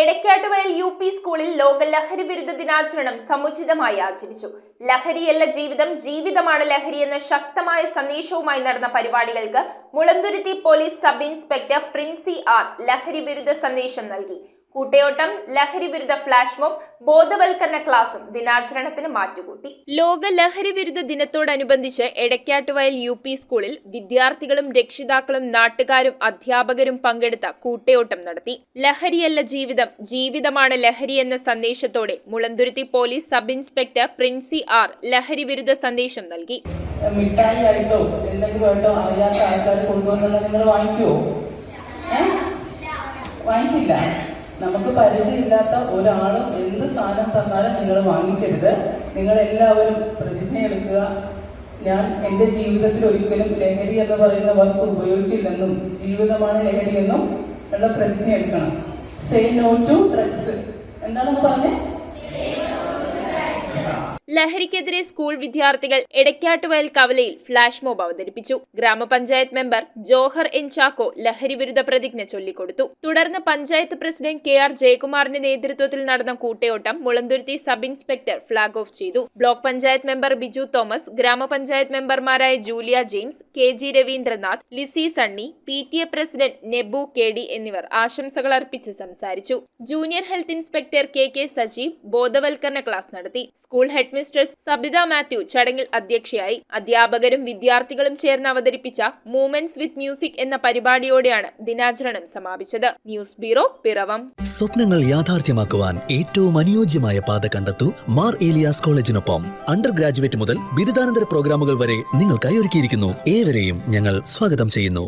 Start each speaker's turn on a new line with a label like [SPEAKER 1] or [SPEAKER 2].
[SPEAKER 1] Edakkattuvayal UP. സ്കൂളിൽ ലോക ലഹരി വിരുദ്ധ ദിനാചരണം സമുചിതമായി ആചരിച്ചു. ലഹരിയല്ല ജീവിതം, ജീവിതമാണ് ലഹരി എന്ന ശക്തമായ സന്ദേശവുമായി നടന്ന പരിപാടികൾക്ക് Mulanthuruthy police sub inspector Princy R ലഹരി വിരുദ്ധ സന്ദേശം നൽകി. കൂട്ടയോട്ടം, ലഹരി വിരുദ്ധ ഫ്ലാഷ് മോബ്, ബോധവൽക്കരണ ക്ലാസും ദിനാചരണത്തിന് മാറ്റുകൂട്ടി. ലോക ലഹരി വിരുദ്ധ ദിനത്തോടനുബന്ധിച്ച് എടക്കാട്ടുവയൽ യു.പി. സ്കൂളിൽ വിദ്യാർത്ഥികളും രക്ഷിതാക്കളും നാട്ടുകാരും അധ്യാപകരും പങ്കെടുത്ത കൂട്ടയോട്ടം നടത്തി. ലഹരിയല്ല ജീവിതം, ജീവിതമാണ് ലഹരി എന്ന സന്ദേശത്തോടെ Mulanthuruthy police sub inspector Princy R ലഹരി വിരുദ്ധ സന്ദേശം നൽകി.
[SPEAKER 2] മിഠായി ആയിട്ടോ എന്തെങ്കിലും ആയിട്ടോ അറിയാത്ത ആൾക്കാർ കൊണ്ടുവന്നാൽ നിങ്ങൾ വാങ്ങിക്കുമോ? വാങ്ങിക്കില്ല. നമുക്ക് പരിചയമില്ലാത്ത ഒരാളും എന്ത് സാധനം തന്നാലും നിങ്ങൾ വാങ്ങിക്കരുത്. നിങ്ങളെല്ലാവരും പ്രതിജ്ഞയെടുക്കുക, ഞാൻ എൻ്റെ ജീവിതത്തിൽ ഒരിക്കലും ലഹരി എന്ന് പറയുന്ന വസ്തു ഉപയോഗിക്കില്ലെന്നും ജീവിതമാണ് ലഹരി എന്നും ഉള്ള പ്രതിജ്ഞ എടുക്കണം. Say no to drugs. എന്താണെന്ന് പറഞ്ഞേ?
[SPEAKER 1] ലഹരിക്കെതിരെ സ്കൂൾ വിദ്യാർത്ഥികൾ എടക്കാട്ടുവയൽ കവലയിൽ ഫ്ലാഷ് മോബ് അവതരിപ്പിച്ചു. ഗ്രാമപഞ്ചായത്ത് മെമ്പർ ജോഹർ എൻ ചാക്കോ ലഹരി വിരുദ്ധ പ്രതിജ്ഞ ചൊല്ലിക്കൊടുത്തു. തുടർന്ന് പഞ്ചായത്ത് പ്രസിഡന്റ് കെ.ആർ. ജയകുമാറിന്റെ നേതൃത്വത്തിൽ നടന്ന കൂട്ടയോട്ടം Mulanthuruthy sub inspector flag off ചെയ്തു. ബ്ലോക്ക് പഞ്ചായത്ത് മെമ്പർ ബിജു തോമസ്, ഗ്രാമപഞ്ചായത്ത് മെമ്പർമാരായ Julia James, K G. Raveendranath, Lissy Sunny, PTA. President Nebu K D. എന്നിവർ ആശംസകൾ അർപ്പിച്ച് സംസാരിച്ചു. Junior health inspector K K. Sajeev ബോധവൽക്കരണ ക്ലാസ് നടത്തി. School headmistress Sabitha Mathew ചടങ്ങിൽ അധ്യക്ഷയായി. അധ്യാപകരും വിദ്യാർത്ഥികളും ചേർന്ന് അവതരിപ്പിച്ച മൂവ്മെന്റ്സ് വിത്ത് മ്യൂസിക് എന്ന പരിപാടിയോടെയാണ് ദിനാചരണം സമാപിച്ചത്. News bureau, Piravom.
[SPEAKER 3] സ്വപ്നങ്ങൾ യാഥാർത്ഥ്യമാക്കുവാൻ ഏറ്റവും അനുയോജ്യമായ പാത കണ്ടെത്തൂ മാർ ഏലിയാസ് കോളേജിനൊപ്പം. അണ്ടർ ഗ്രാജുവേറ്റ് മുതൽ ബിരുദാനന്തര പ്രോഗ്രാമുകൾ വരെ നിങ്ങൾക്കായി ഒരുക്കിയിരിക്കുന്നു. ഏവരെയും ഞങ്ങൾ സ്വാഗതം ചെയ്യുന്നു.